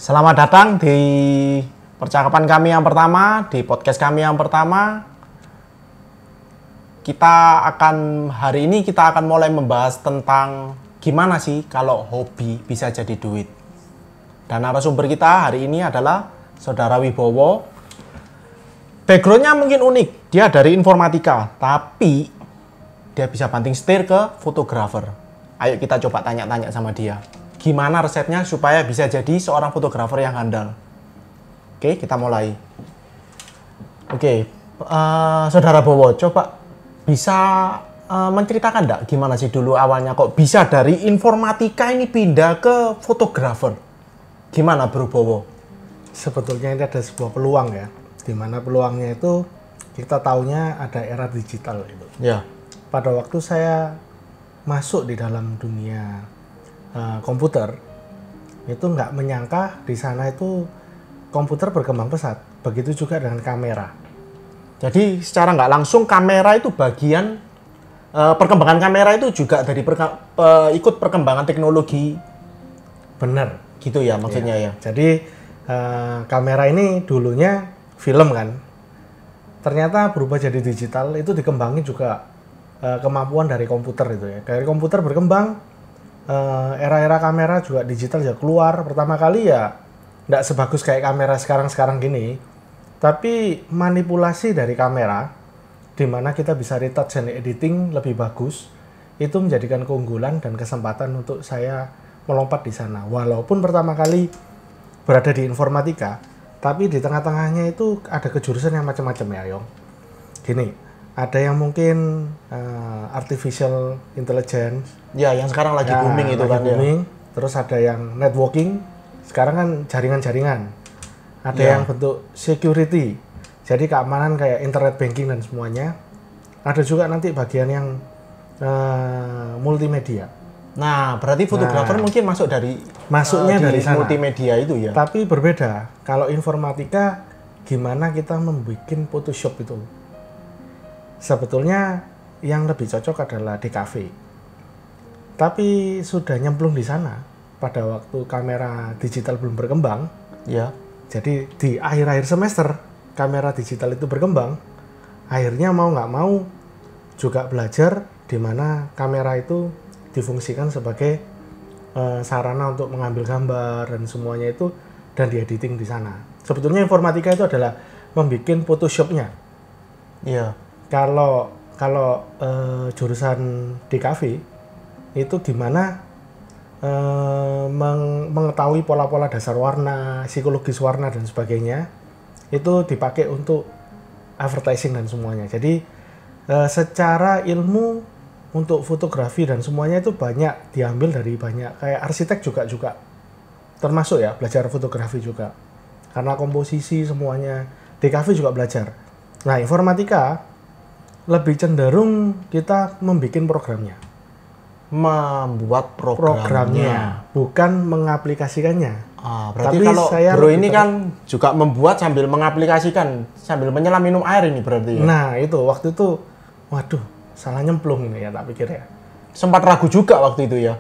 Selamat datang di percakapan kami yang pertama, di podcast kami yang pertama. Hari ini kita akan mulai membahas tentang gimana sih kalau hobi bisa jadi duit. Dan narasumber kita hari ini adalah Saudara Wibowo. Backgroundnya mungkin unik, dia dari informatika, tapi dia bisa banting setir ke fotografer. Ayo kita coba tanya-tanya sama dia. Gimana resepnya supaya bisa jadi seorang fotografer yang handal? Oke, kita mulai. Oke, Saudara Bowo, coba bisa menceritakan enggak gimana sih dulu awalnya kok bisa dari informatika ini pindah ke fotografer? Gimana Bro Bowo? Sebetulnya ini ada sebuah peluang ya, di mana peluangnya itu kita taunya ada era digital itu. Ya. Pada waktu saya masuk di dalam dunia komputer, itu nggak menyangka di sana itu komputer berkembang pesat. Begitu juga dengan kamera. Jadi secara nggak langsung kamera itu bagian perkembangan kamera itu juga dari ikut perkembangan teknologi. Benar. Gitu ya maksudnya ya. Jadi kamera ini dulunya film kan. Ternyata berubah jadi digital itu dikembangin juga kemampuan dari komputer itu ya. Dari komputer berkembang, era-era kamera juga digital ya keluar. Pertama kali ya nggak sebagus kayak kamera sekarang gini. Tapi manipulasi dari kamera, di mana kita bisa retouch dan editing lebih bagus, itu menjadikan keunggulan dan kesempatan untuk saya melompat di sana. Walaupun pertama kali berada di informatika, tapi di tengah-tengahnya itu ada kejurusan yang macam-macam ya, Yong. Gini, ada yang mungkin artificial intelligence. Ya, yang sekarang lagi booming itu kan booming. Ya. Terus ada yang networking. Sekarang kan jaringan-jaringan. Ada yang bentuk security, jadi keamanan kayak internet banking dan semuanya. Ada juga nanti bagian yang multimedia. Nah, berarti fotografer mungkin masuknya dari sana. Multimedia itu ya. Tapi berbeda. Kalau informatika, gimana kita membuat Photoshop itu? Sebetulnya yang lebih cocok adalah di cafe. Tapi sudah nyemplung di sana pada waktu kamera digital belum berkembang. Ya. Jadi di akhir-akhir semester kamera digital itu berkembang, akhirnya mau nggak mau juga belajar di mana kamera itu difungsikan sebagai sarana untuk mengambil gambar dan semuanya itu dan diediting di sana. Sebetulnya informatika itu adalah membuat Photoshopnya. Iya. Kalau jurusan di cafe itu gimana mengetahui pola-pola dasar warna, psikologis warna dan sebagainya, itu dipakai untuk advertising dan semuanya. Jadi secara ilmu untuk fotografi dan semuanya itu banyak diambil dari banyak, kayak arsitek juga termasuk ya, belajar fotografi juga. Karena komposisi semuanya, DKV juga belajar. Nah, informatika lebih cenderung kita membuat programnya. Membuat programnya, bukan mengaplikasikannya. Berarti tapi kalau Bro ini kan juga membuat sambil mengaplikasikan, sambil menyelam minum air ini berarti ya? Nah itu, waktu itu, waduh, salah nyemplung ini ya, tak pikir ya. Sempat ragu juga waktu itu ya?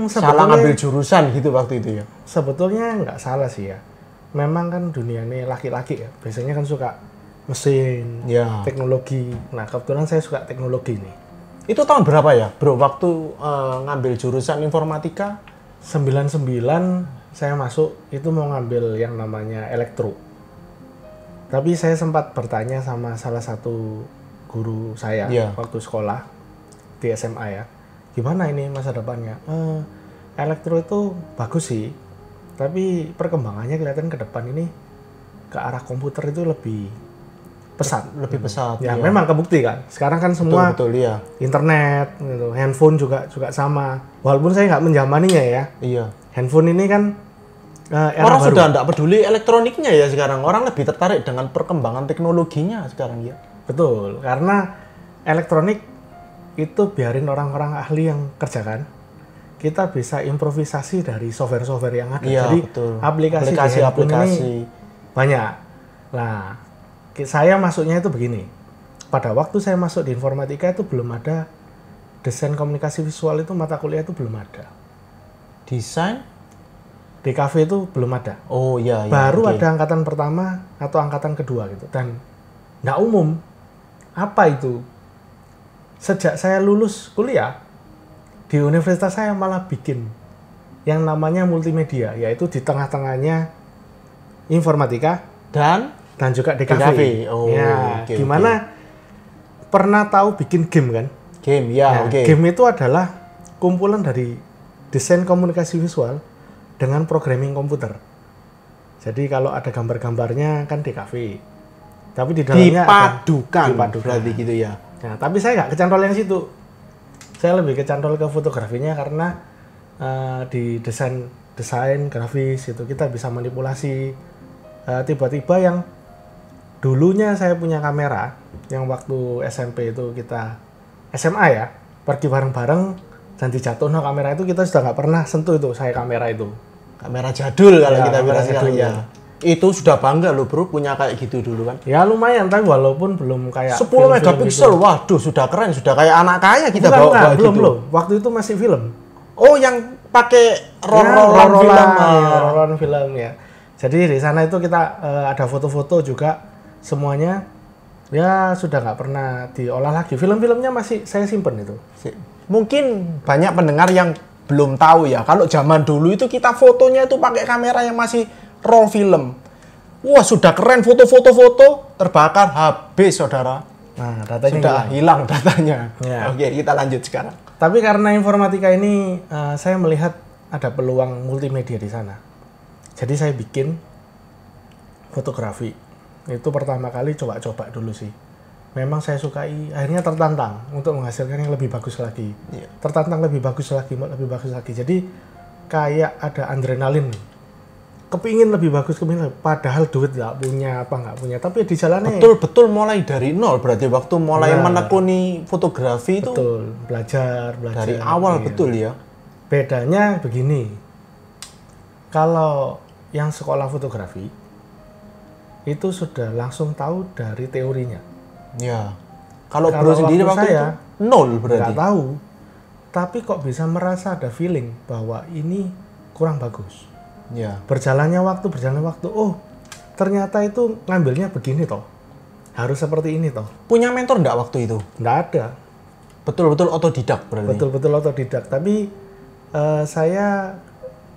Salah ngambil jurusan gitu waktu itu ya? Sebetulnya nggak salah sih ya. Memang kan dunia ini laki-laki ya, biasanya kan suka mesin, teknologi. Nah kebetulan saya suka teknologi nih. Itu tahun berapa ya, Bro, waktu ngambil jurusan informatika? 99 saya masuk, itu mau ngambil yang namanya elektro. Tapi saya sempat bertanya sama salah satu guru saya waktu sekolah di SMA ya. Gimana ini masa depannya? Elektro itu bagus sih, tapi perkembangannya kelihatan ke depan ini ke arah komputer itu lebih pesat. Ya, memang kebukti kan. Sekarang kan semua betul, internet, gitu. Handphone juga sama. Walaupun saya nggak menjamaninya ya. Iya. Handphone ini kan era orang baru. Sudah nggak peduli elektroniknya ya sekarang. Orang lebih tertarik dengan perkembangan teknologinya sekarang ya. Betul, karena elektronik itu biarin orang-orang ahli yang kerjakan. Kita bisa improvisasi dari software-software yang ada. Iya, jadi betul. aplikasi banyak. Nah, saya masuknya itu begini. Pada waktu saya masuk di informatika itu belum ada desain komunikasi visual, itu mata kuliah itu belum ada. Desain DKV itu belum ada. Oh iya. Baru oke. ada angkatan pertama atau angkatan kedua gitu. Dan nggak umum. Apa itu? Sejak saya lulus kuliah, di universitas saya malah bikin yang namanya multimedia, yaitu di tengah-tengahnya informatika Dan juga DKV. DKV. Oh, ya, oke, gimana? Pernah tahu bikin game kan? game ya, Nah, oke. game itu adalah kumpulan dari desain komunikasi visual dengan programming komputer. Jadi kalau ada gambar-gambarnya kan DKV. Tapi di dalamnya Dipadukan, dipadukan. berarti gitu ya. Nah, tapi saya nggak kecantol yang situ. Saya lebih kecantol ke fotografinya karena di desain grafis itu kita bisa manipulasi. Tiba-tiba yang dulunya saya punya kamera, yang waktu SMP itu kita SMA ya, pergi bareng-bareng dan dijatuhin kamera itu kita sudah nggak pernah sentuh itu, saya kamera itu. Kamera jadul kalau Ya, kita kamera bilang sekarang jadul. ya. Itu sudah bangga loh bro, punya kayak gitu dulu kan. Ya lumayan, tapi walaupun belum kayak 10 film-film megapiksel, gitu. waduh sudah keren, sudah kayak anak kaya kita Bukan, bawa enggak, gitu. belum. Waktu itu masih film. Oh yang pakai roll-rollan roll-rollan, film. ya, roll-rollan film ya. Jadi di sana itu kita ada foto-foto juga semuanya. Ya sudah nggak pernah diolah lagi. Film-filmnya masih saya simpen itu. Mungkin banyak pendengar yang belum tahu ya, kalau zaman dulu itu kita fotonya itu pakai kamera yang masih roll film. Wah sudah keren, foto-foto terbakar habis saudara. Nah, datanya Sudah hilang datanya. Ya. Oke, kita lanjut sekarang. Tapi karena informatika ini saya melihat ada peluang multimedia di sana. Jadi saya bikin fotografi. Itu pertama kali coba-coba dulu sih. Memang saya sukai, akhirnya tertantang untuk menghasilkan yang lebih bagus lagi. Iya. Tertantang lebih bagus lagi, lebih bagus lagi. Jadi kayak ada adrenalin. Kepingin lebih bagus, padahal duit nggak punya, tapi di jalannya Betul-betul mulai dari nol berarti waktu mulai Nah. menekuni fotografi itu betul belajar dari awal iya. betul ya. Bedanya begini, kalau yang sekolah fotografi itu sudah langsung tahu dari teorinya. Ya. Kalau Kalau bro sendiri waktu waktu saya, itu nol berarti. Nggak tahu, tapi kok bisa merasa ada feeling bahwa ini kurang bagus. Ya. Berjalannya waktu, oh ternyata itu ngambilnya begini toh, harus seperti ini toh. Punya mentor enggak waktu itu? Nggak ada, Betul-betul otodidak berarti. betul-betul otodidak. Tapi saya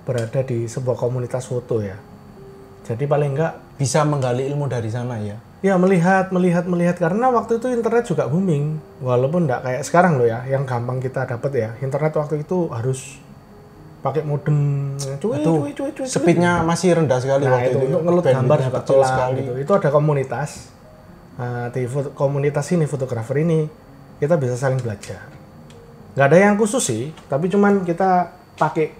berada di sebuah komunitas foto ya. Jadi paling nggak Bisa menggali ilmu dari sana ya. ya melihat karena waktu itu internet juga booming, walaupun nggak kayak sekarang loh ya, yang gampang kita dapat ya. Internet waktu itu harus pakai modem, cuy. Speednya masih rendah sekali Nah waktu itu itu. untuk ngelut Bandwidthnya gambar juga kecil pelan gitu. Itu ada komunitas. Di komunitas ini, fotografer ini, kita bisa saling belajar. Nggak ada yang khusus sih, tapi cuman kita pakai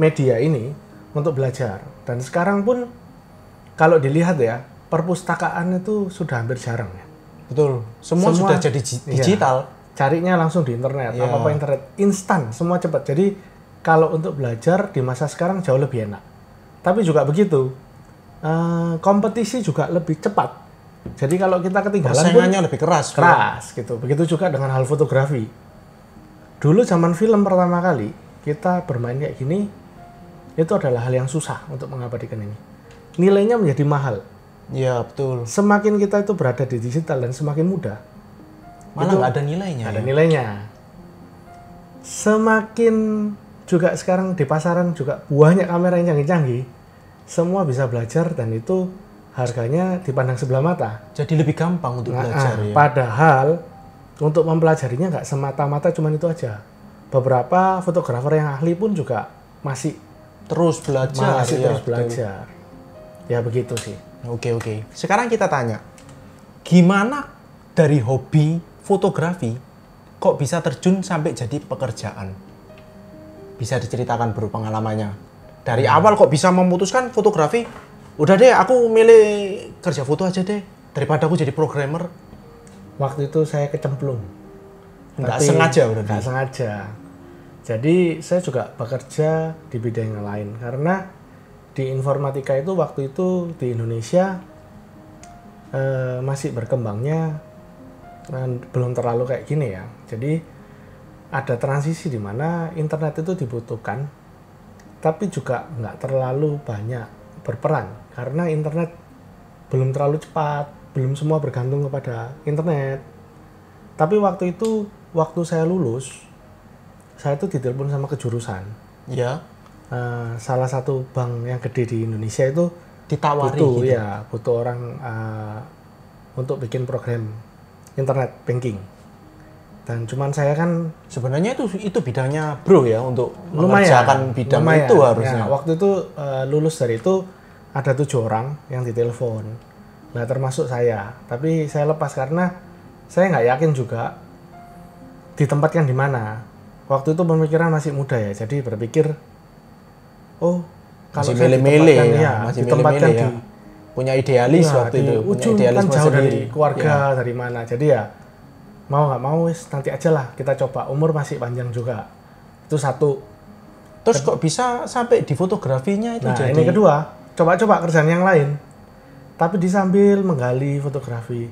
media ini untuk belajar. Dan sekarang pun kalau dilihat ya, perpustakaan itu sudah hampir jarang ya. Betul. Semua sudah jadi digital. Carinya langsung di internet, Iya. apa-apa internet, instan, semua cepat. Jadi kalau untuk belajar di masa sekarang jauh lebih enak. Tapi juga begitu, kompetisi juga lebih cepat. Jadi kalau kita ketinggalan pun Persaingannya lebih keras. keras gitu. Begitu juga dengan hal fotografi. Dulu zaman film pertama kali kita bermain kayak gini, itu adalah hal yang susah untuk mengabadikan ini. Nilainya menjadi mahal. Iya betul. Semakin kita itu berada di digital dan semakin mudah, Malah nggak ada nilainya. ada ya? nilainya. Semakin juga sekarang di pasaran juga banyak kamera yang canggih-canggih, semua bisa belajar dan itu harganya dipandang sebelah mata. Jadi lebih gampang untuk belajar ya. Padahal untuk mempelajarinya nggak semata-mata cuman itu aja. Beberapa fotografer yang ahli pun juga masih Terus belajar. masih ya, terus betul. belajar. Ya begitu sih. Oke. Sekarang kita tanya, gimana dari hobi fotografi kok bisa terjun sampai jadi pekerjaan? Bisa diceritakan bro pengalamannya. Dari awal kok bisa memutuskan fotografi, udah deh aku milih kerja foto aja deh, daripada aku jadi programmer. Waktu itu saya kecemplung. Nggak Tapi sengaja berarti? Nggak sengaja. Jadi saya juga bekerja di bidang yang lain karena di informatika itu waktu itu di Indonesia masih berkembangnya belum terlalu kayak gini ya. Jadi ada transisi di mana internet itu dibutuhkan tapi juga nggak terlalu banyak berperan karena internet belum terlalu cepat, belum semua bergantung kepada internet. Tapi waktu itu, waktu saya lulus, saya itu ditelepon sama kejurusan. Ya. Salah satu bank yang gede di Indonesia itu Ditawari butuh, gitu. ya, butuh orang untuk bikin program internet banking. Dan cuman saya kan Sebenarnya itu bidangnya bro ya untuk lumayan, mengerjakan bidang lumayan. itu harusnya. Ya, waktu itu lulus dari itu ada 7 orang yang ditelepon. Nah termasuk saya. Tapi saya lepas karena saya nggak yakin juga ditempatkan di mana. Waktu itu pemikiran masih muda ya. Jadi berpikir, oh kalau Masih saya milih-milih ditempatkan, ya, masih ditempatkan milih-milih ya. Punya idealis ya, waktu di itu, punya ujung kan idealisme jauh sendiri. dari keluarga, Ya. dari mana. Jadi ya mau nggak mau wis nanti aja lah kita coba. Umur masih panjang juga. Itu satu. Terus kok bisa sampai di fotografinya itu Nah, jadi? ini kedua, coba-coba kerjaan yang lain. Tapi di sambil menggali fotografi,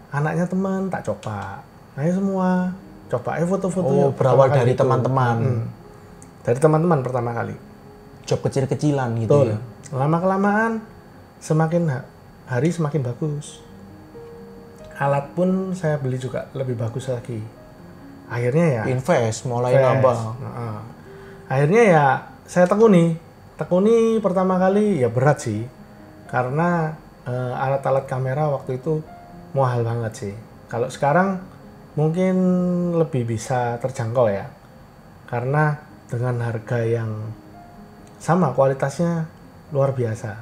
anaknya teman tak coba. Ayo semua, coba ayo foto-foto. Oh, yuk. berawal Pertama kali dari itu. teman-teman. Dari teman-teman pertama kali. Job kecil-kecilan gitu Betul. ya. Lama-kelamaan, semakin hari semakin bagus. Alat pun saya beli juga lebih bagus lagi. Akhirnya ya Invest, mulai Fast. nambah. Heeh. Akhirnya ya saya tekuni pertama kali ya berat sih karena alat-alat kamera waktu itu mahal banget sih. Kalau sekarang mungkin lebih bisa terjangkau ya karena dengan harga yang sama kualitasnya luar biasa.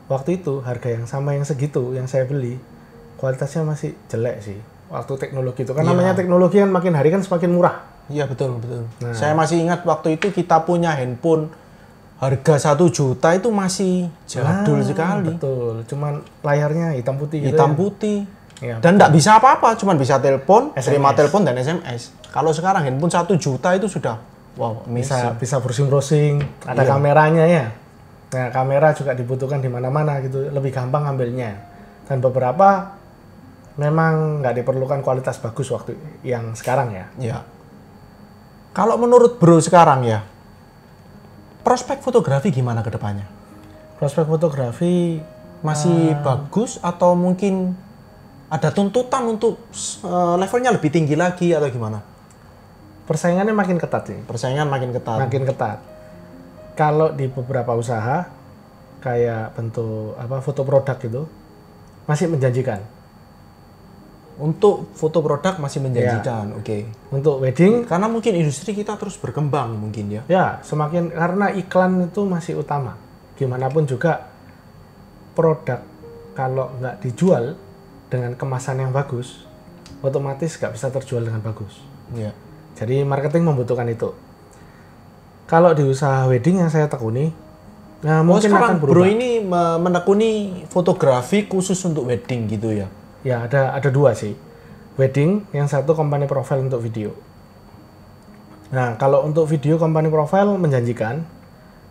Waktu itu harga yang sama yang segitu yang saya beli kualitasnya masih jelek sih. Waktu teknologi itu kan Iya. namanya teknologi kan makin hari kan semakin murah. Iya betul betul. Nah. Saya masih ingat waktu itu kita punya handphone harga 1 juta itu masih jadul sekali. Betul, cuman layarnya hitam putih gitu Hitam ya. putih. Iya, Dan nggak bisa apa-apa, cuman bisa telepon, SMS. terima telepon dan SMS. Kalau sekarang handphone 1 juta itu sudah wow, amazing. bisa browsing-browsing, ada Iya. kameranya ya. Nah, kamera juga dibutuhkan di mana-mana gitu, lebih gampang ambilnya. Dan beberapa memang nggak diperlukan kualitas bagus waktu yang sekarang ya. Ya. Kalau menurut bro sekarang ya, prospek fotografi gimana ke depannya? Prospek fotografi Masih bagus atau mungkin ada tuntutan untuk levelnya lebih tinggi lagi atau gimana? persaingannya makin ketat sih, Persaingan makin ketat. makin ketat. Kalau di beberapa usaha kayak bentuk foto produk itu masih menjanjikan. Untuk foto produk masih menjanjikan, oke. Untuk wedding Karena mungkin industri kita terus berkembang mungkin ya. ya semakin karena iklan itu masih utama. Gimana pun juga produk kalau nggak dijual dengan kemasan yang bagus, otomatis nggak bisa terjual dengan bagus. Iya. Jadi marketing membutuhkan itu. Kalau di usaha wedding yang saya tekuni, nah mungkin akan sekarang berubah. bro ini menekuni fotografi khusus untuk wedding gitu ya. Ya ada dua sih. Wedding, yang satu company profile untuk video. Nah kalau untuk video company profile menjanjikan,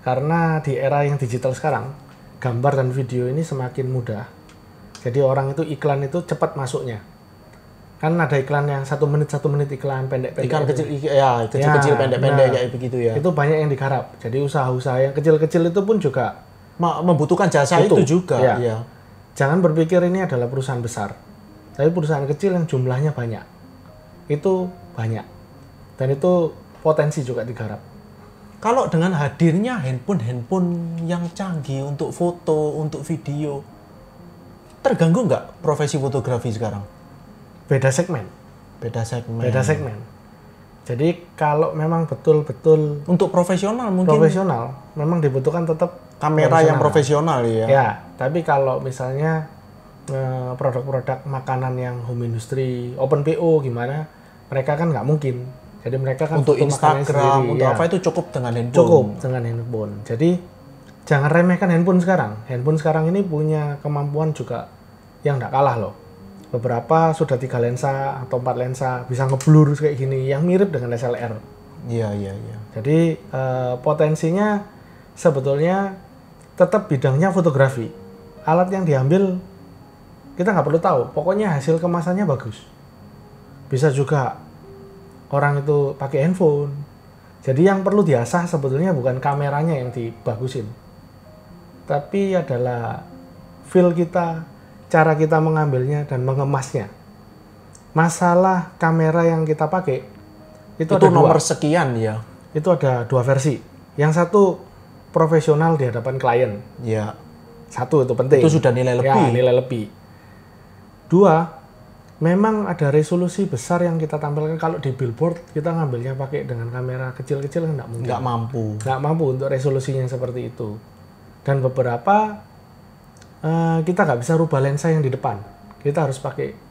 karena di era yang digital sekarang, gambar dan video ini semakin mudah. Jadi orang itu iklan itu cepat masuknya. Kan ada iklan yang 1 menit iklan pendek-pendek. Ikan itu. kecil, ya kecil-kecil Ya, pendek-pendek nah, kayak begitu ya. Itu banyak yang digarap. Jadi usaha-usaha yang kecil-kecil itu pun juga Membutuhkan jasa itu juga. Ya. Iya. jangan berpikir ini adalah perusahaan besar. Tapi perusahaan kecil yang jumlahnya banyak. Itu banyak. Dan itu potensi juga digarap. Kalau dengan hadirnya handphone yang canggih untuk foto, untuk video, terganggu nggak profesi fotografi sekarang? Beda segmen. Beda segmen. Beda segmen. Jadi kalau memang betul-betul Untuk profesional mungkin profesional, memang dibutuhkan tetap kamera yang profesional ya. Ya, tapi kalau misalnya produk-produk makanan yang home industry, open PO gimana, mereka kan nggak mungkin. Jadi mereka kan Untuk foto makanannya Instagram, sendiri, untuk ya. apa itu cukup dengan handphone. Cukup dengan handphone. Jadi jangan remehkan handphone sekarang. Handphone sekarang ini punya kemampuan juga yang nggak kalah loh. Beberapa sudah 3 lensa atau 4 lensa bisa ngeblur kayak gini, yang mirip dengan SLR. Iya, iya, iya. Jadi potensinya sebetulnya tetap bidangnya fotografi. Alat yang diambil kita nggak perlu tahu, pokoknya hasil kemasannya bagus. Bisa juga orang itu pakai handphone, Jadi yang perlu diasah sebetulnya bukan kameranya yang dibagusin, tapi adalah feel kita, cara kita mengambilnya dan mengemasnya. Masalah kamera yang kita pakai itu ada nomor dua. sekian ya. Itu ada 2 versi. Yang satu profesional di hadapan klien. Ya. Satu itu penting. Itu sudah nilai lebih. Ya, nilai lebih. 2, memang ada resolusi besar yang kita tampilkan. Kalau di billboard kita ngambilnya pakai dengan kamera kecil-kecil nggak mungkin. Nggak mampu untuk resolusinya seperti itu. Dan beberapa kita nggak bisa rubah lensa yang di depan. Kita harus pakai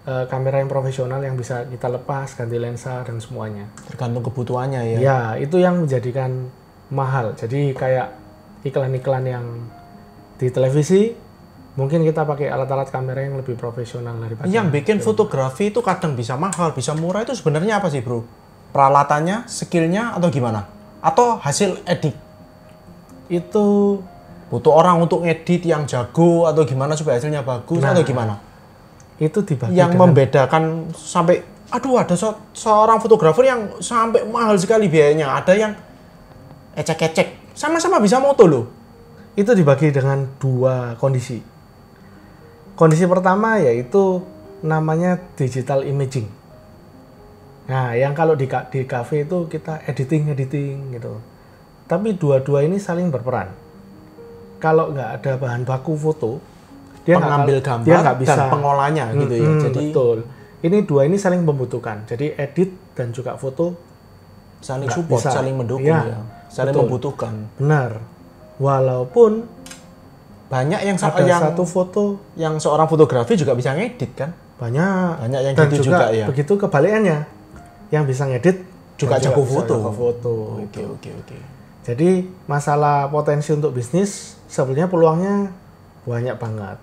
kamera yang profesional yang bisa kita lepas, ganti lensa dan semuanya. Tergantung kebutuhannya ya. Ya, itu yang menjadikan mahal. Jadi kayak iklan-iklan yang di televisi, mungkin kita pakai alat-alat kamera yang lebih profesional daripada. Yang bikin fotografi itu kadang bisa mahal, bisa murah, itu sebenarnya apa sih bro? Peralatannya, skillnya, atau gimana? Atau hasil edit? Itu butuh orang untuk ngedit yang jago atau gimana supaya hasilnya bagus atau gimana? Itu dibagi yang membedakan sampai ada seorang fotografer yang sampai mahal sekali biayanya, ada yang ecek-ecek, sama-sama bisa moto loh. Itu dibagi dengan 2 kondisi. Kondisi pertama yaitu namanya digital imaging. Nah, yang kalau di cafe itu kita editing gitu. Tapi dua-dua ini saling berperan. Kalau nggak ada bahan baku foto, dia pengambil gambar dia nggak bisa, dan pengolahnya gitu ya. Jadi betul. Ini 2 ini saling membutuhkan. Jadi edit dan juga foto saling support, bisa. saling mendukung ya. Saling betul. Membutuhkan. Benar. Walaupun banyak yang satu foto yang seorang fotografi juga bisa ngedit kan? Banyak yang dan gitu juga ya. Begitu kebalikannya. Yang bisa ngedit juga jago foto. Oke. Jadi masalah potensi untuk bisnis sebenarnya peluangnya banyak banget.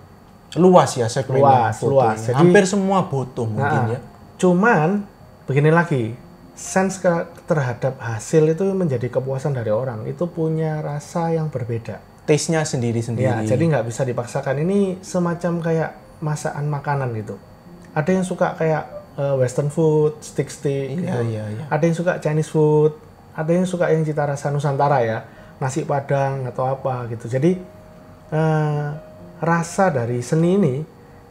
Luas ya segmennya. Luas. Jadi hampir semua butuh mungkin ya. Cuman begini lagi, sense terhadap hasil itu menjadi kepuasan dari orang. Itu punya rasa yang berbeda. Taste-nya sendiri-sendiri. Ya, jadi nggak bisa dipaksakan. Ini semacam kayak masakan makanan gitu. Ada yang suka kayak western food, stick gitu. Iya. Ada yang suka Chinese food, ada yang suka yang cita rasa Nusantara ya, nasi Padang atau apa gitu. Jadi rasa dari seni ini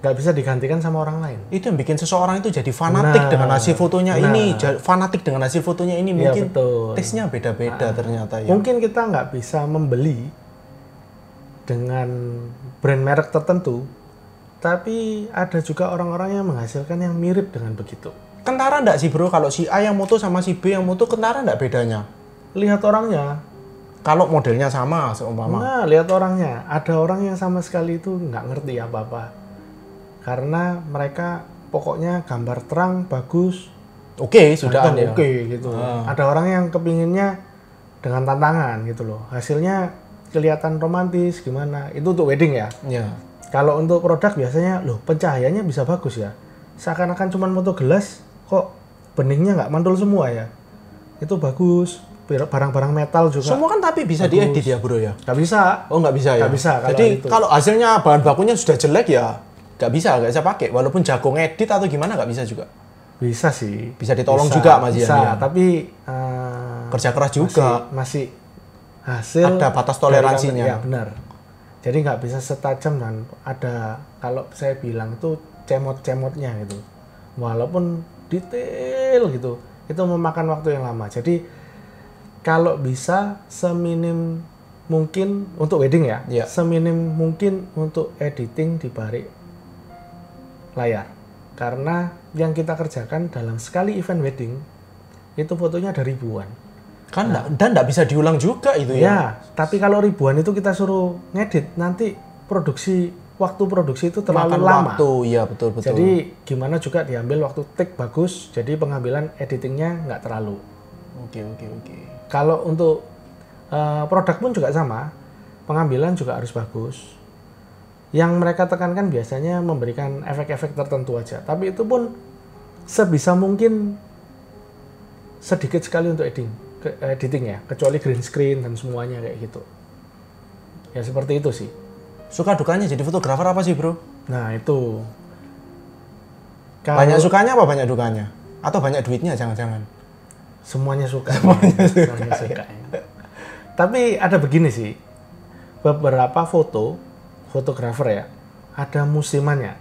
nggak bisa digantikan sama orang lain. Itu yang bikin seseorang itu jadi fanatik dengan hasil fotonya ini, fanatik dengan hasil fotonya ini. Mungkin taste-nya beda-beda ternyata ya. Mungkin kita nggak bisa membeli dengan brand merek tertentu, tapi ada juga orang-orang yang menghasilkan yang mirip dengan begitu. Kentara nggak sih bro, kalau si A yang moto sama si B yang moto, kentara nggak bedanya? Lihat orangnya. Kalau modelnya sama, seumpama. Nah, lihat orangnya. Ada orang yang sama sekali itu nggak ngerti apa-apa. Karena mereka pokoknya gambar terang, bagus. Oke, sudah ada. Oke, gitu. Ada orang yang kepinginnya dengan tantangan gitu loh. Hasilnya kelihatan romantis, gimana. Itu untuk wedding ya. Iya. Kalau untuk produk biasanya, loh pencahayaannya bisa bagus ya. Seakan-akan cuma foto gelas, kok beningnya nggak mantul semua ya. Itu bagus. Barang-barang metal juga. Semua kan tapi bisa diedit ya bro ya? Nggak bisa. Oh nggak bisa ya? Nggak bisa. Jadi kalau hasilnya bahan bakunya sudah jelek ya nggak bisa pakai. Walaupun jago ngedit atau gimana nggak bisa juga? Bisa sih. Bisa ditolong juga Mas Ian. Bisa, ya. Tapi kerja keras juga. Masih hasil. Ada batas toleransinya. Ya benar. Jadi nggak bisa setajam dan ada, kalau saya bilang itu cemot-cemotnya gitu. Walaupun detail gitu, itu memakan waktu yang lama. Jadi kalau bisa seminim mungkin untuk wedding ya, seminim mungkin untuk editing di balik layar. Karena yang kita kerjakan dalam sekali event wedding, itu fotonya ada ribuan. Kan dan nggak bisa diulang juga itu ya? Ya, tapi kalau ribuan itu kita suruh ngedit, nanti waktu produksi itu terlalu lama. Iya betul. Jadi gimana juga diambil waktu take bagus, jadi pengambilan editingnya nggak terlalu. Oke. Kalau untuk produk pun juga sama, pengambilan juga harus bagus. Yang mereka tekankan biasanya memberikan efek-efek tertentu aja, tapi itu pun sebisa mungkin sedikit sekali untuk editing ya, kecuali green screen dan semuanya kayak gitu. Ya seperti itu sih. Suka dukanya jadi fotografer apa sih bro? Nah itu. Banyak sukanya apa banyak dukanya? Atau banyak duitnya jangan-jangan? Semuanya suka. Semuanya suka. Tapi ada begini sih, beberapa fotografer ya, ada musimannya.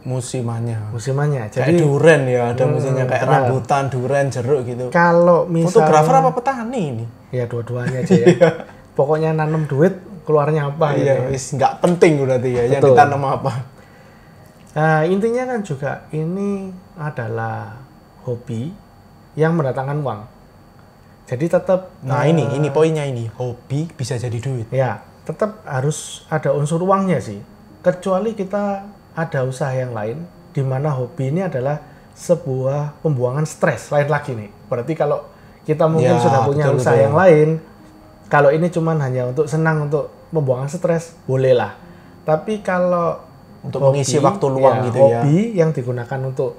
Musimannya. Jadi kayak duren ya, ada musimnya kayak rambutan, duren, jeruk gitu. Kalau misalnya fotografer apa petani ini? Ya dua-duanya aja ya. Pokoknya nanam duit, keluarnya apa iya, gitu. Nggak penting berarti ya, yang ditanam apa. Nah, intinya kan juga ini adalah hobi yang mendatangkan uang. Jadi tetap ini poinnya ini, hobi bisa jadi duit. Ya, tetap harus ada unsur uangnya sih. Kecuali kita ada usaha yang lain di mana hobi ini adalah sebuah pembuangan stres lain lagi nih. Berarti kalau kita mungkin sudah punya usaha yang lain, kalau ini cuman hanya untuk senang, untuk membuangkan stres, bolehlah. Tapi kalau untuk mengisi waktu luang gitu ya. Hobi yang digunakan untuk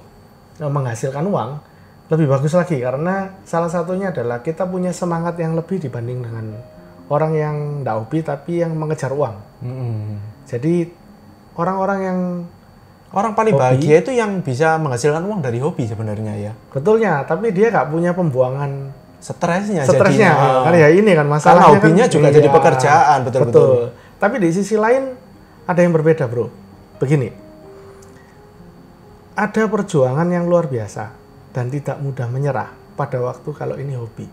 menghasilkan uang lebih bagus lagi, karena salah satunya adalah kita punya semangat yang lebih dibanding dengan orang yang nggak hobi tapi yang mengejar uang. Jadi orang paling hobi, bahagia itu yang bisa menghasilkan uang dari hobi sebenarnya ya. Betulnya, tapi dia nggak punya pembuangan stresnya. Kan ya ini kan masalahnya. Karena hobinya kan, juga jadi pekerjaan, betul. Tapi di sisi lain ada yang berbeda, bro. Begini, ada perjuangan yang luar biasa dan tidak mudah menyerah pada waktu kalau ini hobi.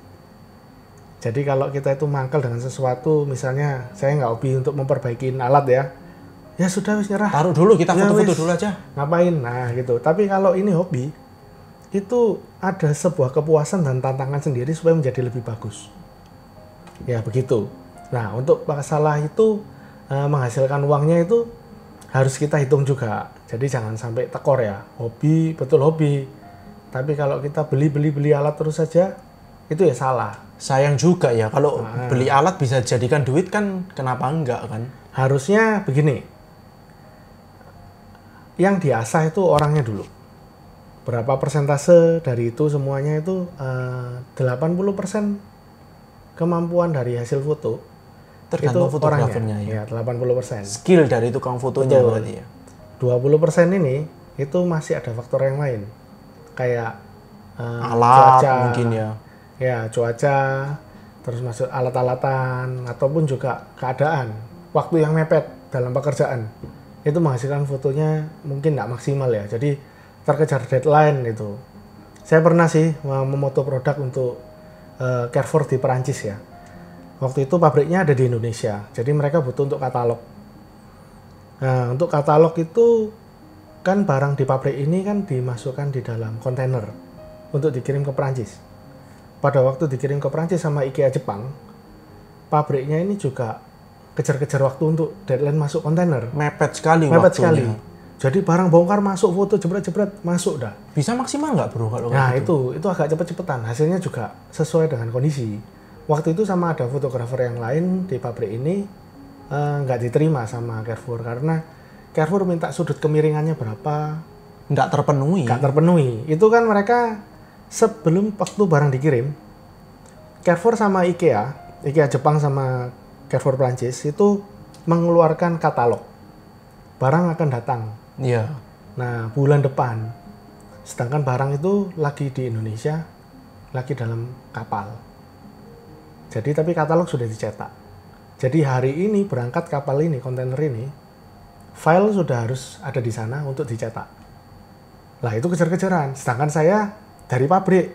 Jadi kalau kita itu mangkal dengan sesuatu, misalnya saya nggak hobi untuk memperbaiki alat ya sudah wis nyerah. Taruh dulu, kita foto-foto dulu aja. Ngapain? Nah gitu. Tapi kalau ini hobi, itu ada sebuah kepuasan dan tantangan sendiri supaya menjadi lebih bagus. Ya begitu. Nah untuk masalah itu menghasilkan uangnya itu harus kita hitung juga. Jadi jangan sampai tekor ya. Hobi, betul hobi. Tapi kalau kita beli alat terus saja, itu ya salah. Sayang juga ya. Kalau beli alat bisa jadikan duit kan, kenapa enggak kan? Harusnya begini. Yang diasah itu orangnya dulu. Berapa persentase dari itu semuanya itu 80% kemampuan dari hasil foto tergantung fotografernya ya 80%. Skill dari tukang fotonya berarti ya. 20% ini itu masih ada faktor yang lain. Kayak alat cuaca, mungkin ya. Ya, cuaca, terus masuk alat-alatan ataupun juga keadaan, waktu yang mepet dalam pekerjaan. Itu menghasilkan fotonya mungkin nggak maksimal ya. Jadi terkejar deadline itu. Saya pernah sih memoto produk untuk Carrefour di Perancis ya. Waktu itu pabriknya ada di Indonesia. Jadi mereka butuh untuk katalog. Nah, untuk katalog itu kan barang di pabrik ini kan dimasukkan di dalam kontainer untuk dikirim ke Perancis. Pada waktu dikirim ke Perancis sama IKEA Jepang, pabriknya ini juga kejar-kejar waktu untuk deadline masuk kontainer. Mepet sekali. Jadi barang bongkar masuk, foto jebret-jebret masuk dah. Bisa maksimal nggak bro kalau nah gitu? Itu agak cepet-cepetan. Hasilnya juga sesuai dengan kondisi. Waktu itu sama ada fotografer yang lain di pabrik ini nggak diterima sama Carrefour karena Carrefour minta sudut kemiringannya berapa. Nggak terpenuhi. Itu kan mereka sebelum waktu barang dikirim, Carrefour sama IKEA Jepang sama Carrefour Prancis itu mengeluarkan katalog. Barang akan datang. Iya. Nah, bulan depan. Sedangkan barang itu lagi di Indonesia, lagi dalam kapal. Jadi tapi katalog sudah dicetak. Jadi hari ini berangkat kapal ini, kontainer ini, file sudah harus ada di sana untuk dicetak. Lah itu kejar-kejaran. Sedangkan saya dari pabrik,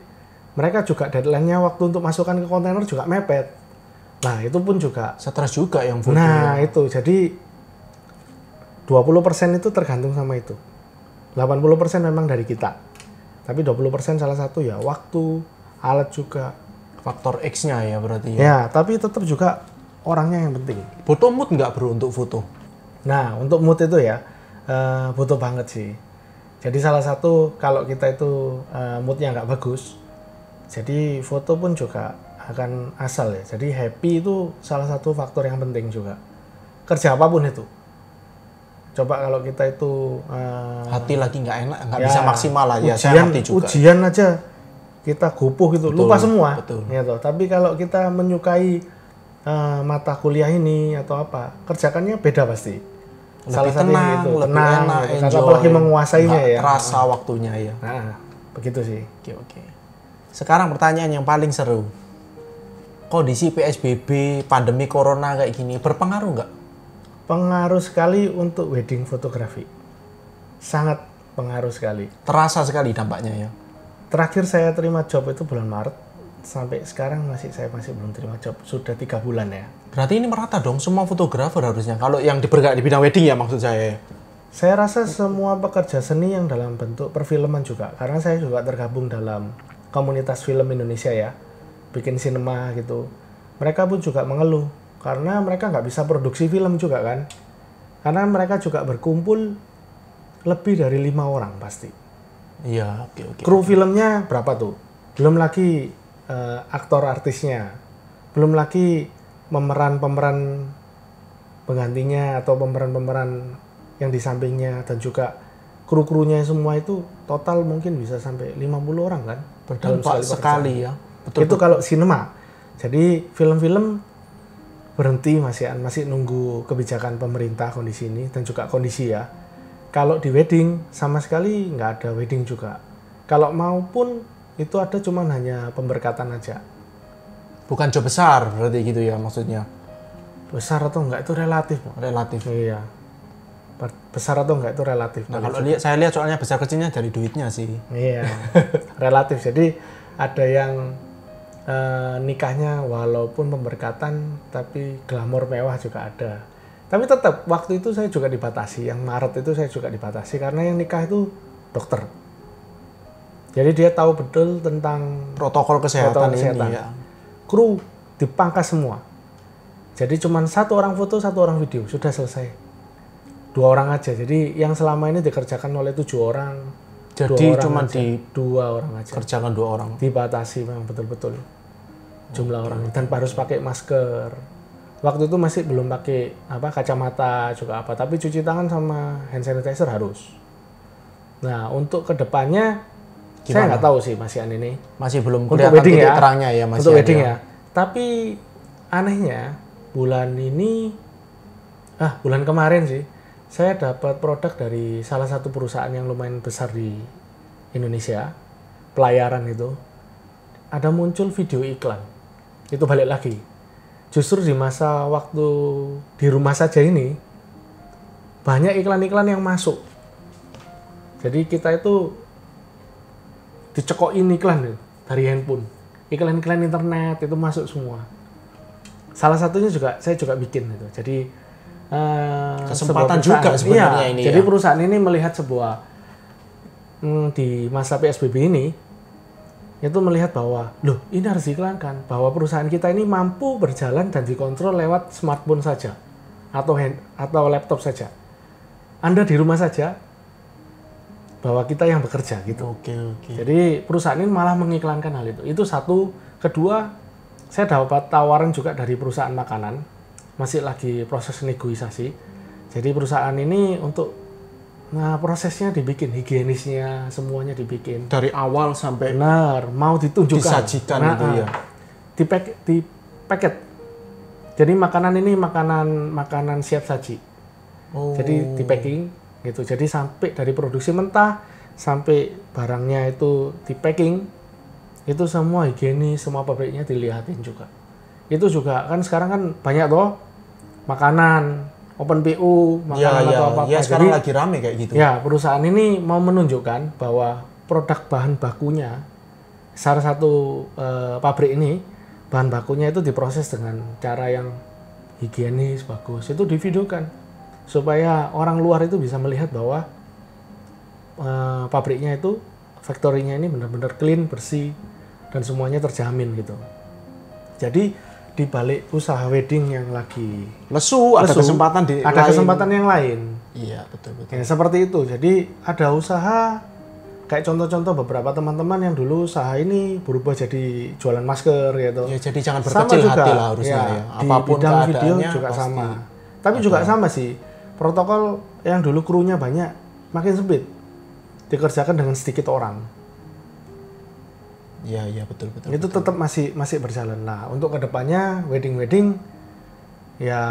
mereka juga deadline-nya waktu untuk masukkan ke kontainer juga mepet. Nah itu pun juga stres juga yang foto. Nah itu jadi 20% itu tergantung sama itu. 80% memang dari kita. Tapi 20% salah satu ya waktu, alat juga. Faktor X-nya ya berarti ya. Ya, tapi tetap juga orangnya yang penting. Butuh mood nggak bro untuk foto? Nah, untuk mood itu ya butuh banget sih. Jadi salah satu kalau kita itu moodnya nggak bagus, jadi foto pun juga akan asal ya. Jadi happy itu salah satu faktor yang penting juga. Kerja apapun itu. Coba kalau kita itu hati lagi nggak enak, nggak bisa maksimal lah ya. Ujian aja kita gopoh gitu, lupa semua. Betul. Gitu. Tapi kalau kita menyukai mata kuliah ini atau apa, kerjakannya beda pasti. Lebih salah tenang, itu, lebih enak, gitu. Apalagi menguasainya ya. Terasa waktunya ya. Nah, begitu sih. Oke. Sekarang pertanyaan yang paling seru. Kondisi PSBB, pandemi corona kayak gini, berpengaruh nggak? Pengaruh sekali untuk wedding fotografi. Sangat pengaruh sekali. Terasa sekali dampaknya ya. Terakhir saya terima job itu bulan Maret. Sampai sekarang saya masih belum terima job. Sudah 3 bulan ya. Berarti ini merata dong semua fotografer harusnya. Kalau yang bergerak di bidang wedding ya maksud saya. Saya rasa semua pekerja seni yang dalam bentuk perfilman juga. Karena saya juga tergabung dalam komunitas film Indonesia ya. Bikin sinema gitu. Mereka pun juga mengeluh. Karena mereka nggak bisa produksi film juga kan. Karena mereka juga berkumpul lebih dari 5 orang pasti. Iya, oke. Kru filmnya berapa tuh? Belum lagi aktor artisnya. Belum lagi pemeran-pemeran penggantinya atau pemeran-pemeran yang di sampingnya dan juga kru-krunya semua itu total mungkin bisa sampai 50 orang kan. Berdampak sekali ya. Betul. Itu kalau sinema. Jadi film-film berhenti masih nunggu kebijakan pemerintah kondisi ini dan juga kondisi ya. Kalau di wedding sama sekali nggak ada wedding juga. Kalau maupun itu ada cuman hanya pemberkatan aja. Bukan job besar berarti gitu ya maksudnya. Besar atau enggak itu relatif. Relatif. Iya. Besar atau enggak itu relatif. Nah, kalau saya lihat soalnya besar kecilnya dari duitnya sih. Iya. Relatif. Jadi ada yang nikahnya walaupun pemberkatan tapi glamor mewah juga ada. Tapi tetap waktu itu saya juga dibatasi. Yang Maret itu saya juga dibatasi karena yang nikah itu dokter. Jadi dia tahu betul tentang protokol kesehatan. Ini ya. Kru dipangkas semua. Jadi cuma 1 orang foto, 1 orang video, sudah selesai. 2 orang aja. Jadi yang selama ini dikerjakan oleh 7 orang. Jadi cuma di 2 orang aja. Kerjakan 2 orang. Dibatasi memang betul-betul jumlah orang dan harus pakai masker. Waktu itu masih belum pakai kacamata juga tapi cuci tangan sama hand sanitizer harus. Nah untuk kedepannya saya nggak tahu sih Mas Ian ini. Masih belum kelihatan titik terangnya ya Mas Ian. Untuk wedding ya. Tapi anehnya bulan kemarin sih saya dapat produk dari salah satu perusahaan yang lumayan besar di Indonesia, pelayaran itu. Ada muncul video iklan. Itu balik lagi. Justru di masa waktu di rumah saja ini banyak iklan-iklan yang masuk. Jadi kita itu dicekokin iklan dari handphone. Iklan-iklan internet itu masuk semua. Salah satunya saya juga bikin itu. Jadi kesempatan juga sebenarnya ini. Jadi perusahaan ini melihat sebuah di masa PSBB ini itu melihat bahwa ini harus diiklankan bahwa perusahaan kita ini mampu berjalan dan dikontrol lewat smartphone saja atau laptop saja. Anda di rumah saja bahwa kita yang bekerja gitu. Oke. Jadi perusahaan ini malah mengiklankan hal itu. Itu satu. Kedua, saya dapat tawaran juga dari perusahaan makanan. Masih lagi proses negosiasi. Jadi perusahaan ini untuk prosesnya dibikin, higienisnya semuanya dibikin. Dari awal sampai benar, mau ditunjukkan. Disajikan gitu ya. Di paket. Jadi makanan ini makanan siap saji. Jadi di packing gitu. Jadi sampai dari produksi mentah sampai barangnya itu di packing itu semua higienis, semua pabriknya dilihatin juga. Itu juga kan sekarang kan banyak toh makanan open PO, makanan atau apa-apa. Ya, sekarang lagi rame kayak gitu. Ya, perusahaan ini mau menunjukkan bahwa produk bahan bakunya salah satu pabrik ini bahan bakunya itu diproses dengan cara yang higienis, bagus. Itu divideokan supaya orang luar itu bisa melihat bahwa pabriknya itu, factory-nya ini benar-benar clean, bersih, dan semuanya terjamin gitu. Jadi di balik usaha wedding yang lagi lesu, ada kesempatan yang lain. Iya, betul. Ya, seperti itu. Jadi ada usaha kayak contoh-contoh beberapa teman-teman yang dulu usaha ini berubah jadi jualan masker gitu. Ya, jadi jangan berkecil hati lah harusnya ya. Apapun di bidang video juga pasti sama. Tapi juga sama sih. Protokol yang dulu krunya banyak makin sempit. Dikerjakan dengan sedikit orang. Iya, betul. Itu tetap masih berjalan. Nah, untuk kedepannya wedding ya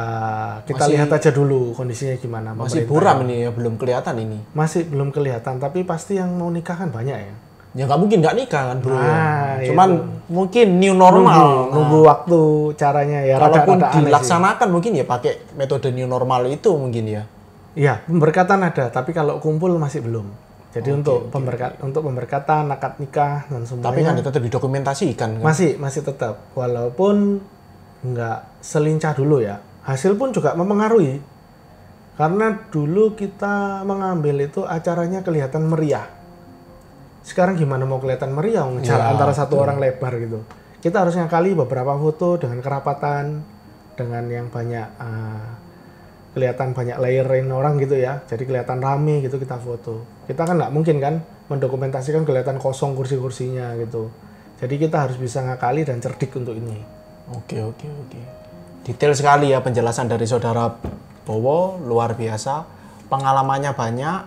kita lihat aja dulu kondisinya gimana. Masih buram ini ya, belum kelihatan ini. Masih belum kelihatan, tapi pasti yang mau nikah kan banyak ya. Ya nggak mungkin nggak nikah kan bro. Nah, Cuman mungkin new normal. Nunggu waktu caranya ya. Kalaupun rada-rada aneh sih. dilaksanakan mungkin ya pakai metode new normal itu mungkin ya. Iya, pemberkatan ada, tapi kalau kumpul masih belum. Jadi untuk pemberkatan, akad nikah dan semuanya. Tapi kan tetap didokumentasikan kan? Masih tetap, walaupun nggak selincah dulu ya. Hasil pun juga mempengaruhi. Karena dulu kita mengambil itu acaranya kelihatan meriah. Sekarang gimana mau kelihatan meriah? Jarak antara satu orang lebar gitu. Kita harus ngakali beberapa foto dengan kerapatan, dengan yang banyak kelihatan banyak layering orang gitu ya. Jadi kelihatan rame gitu kita foto. Kita kan nggak mungkin kan mendokumentasikan kelihatan kosong kursi-kursinya gitu. Jadi kita harus bisa ngakali dan cerdik untuk ini. Oke. Detail sekali ya penjelasan dari saudara Bowo, luar biasa. Pengalamannya banyak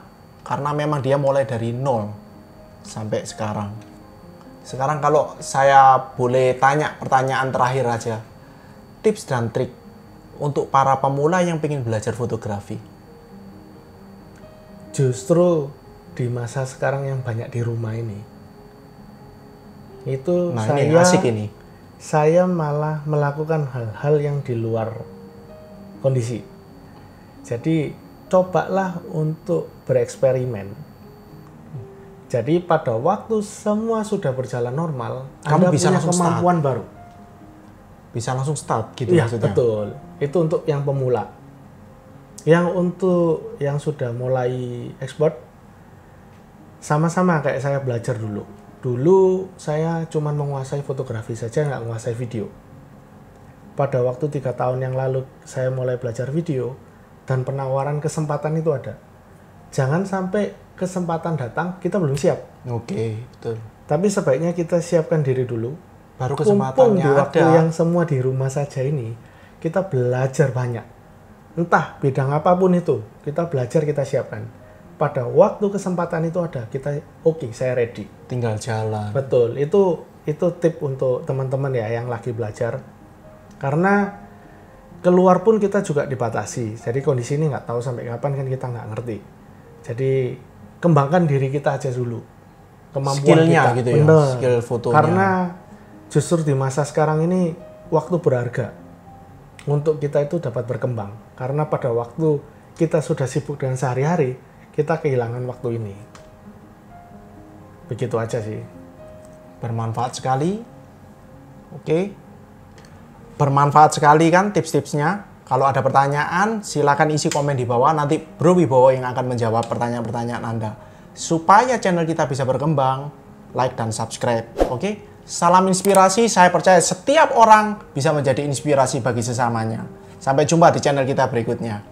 karena memang dia mulai dari nol sampai sekarang. Sekarang kalau saya boleh tanya pertanyaan terakhir aja. Tips dan trik untuk para pemula yang ingin belajar fotografi. Justru di masa sekarang yang banyak di rumah ini. Itu ini asik ini. Saya malah melakukan hal-hal yang di luar kondisi. Jadi cobalah untuk bereksperimen. Jadi pada waktu semua sudah berjalan normal, kamu Anda bisa punya kemampuan baru. Bisa langsung start gitu Iya, maksudnya? Betul. Itu untuk yang pemula. Yang untuk yang sudah mulai expert, sama-sama kayak saya belajar dulu. Dulu saya cuma menguasai fotografi saja, nggak menguasai video. Pada waktu 3 tahun yang lalu saya mulai belajar video, dan penawaran kesempatan itu ada. Jangan sampai kesempatan datang, kita belum siap. Oke, betul. Tapi sebaiknya kita siapkan diri dulu. Baru Mumpung kesempatannya di waktu ada. yang semua di rumah saja ini, kita belajar banyak. Entah bidang apapun itu, kita belajar, kita siapkan. Pada waktu kesempatan itu ada, kita oke, saya ready. Tinggal jalan. Betul, itu tip untuk teman-teman ya yang lagi belajar. Karena keluar pun kita juga dibatasi. Jadi kondisi ini nggak tahu sampai kapan kan kita nggak ngerti. Jadi kembangkan diri kita aja dulu. Kemampuan Skillnya kita. gitu ya, Bener. skill fotonya. Karena justru di masa sekarang ini waktu berharga untuk kita itu dapat berkembang. Karena pada waktu kita sudah sibuk dengan sehari-hari, kita kehilangan waktu ini. Begitu aja sih. Bermanfaat sekali. Oke. Bermanfaat sekali kan tips-tipsnya. Kalau ada pertanyaan, silakan isi komen di bawah. Nanti Bro Wibowo yang akan menjawab pertanyaan-pertanyaan Anda. Supaya channel kita bisa berkembang, like dan subscribe. Oke? Salam inspirasi, saya percaya setiap orang bisa menjadi inspirasi bagi sesamanya. Sampai jumpa di channel kita berikutnya.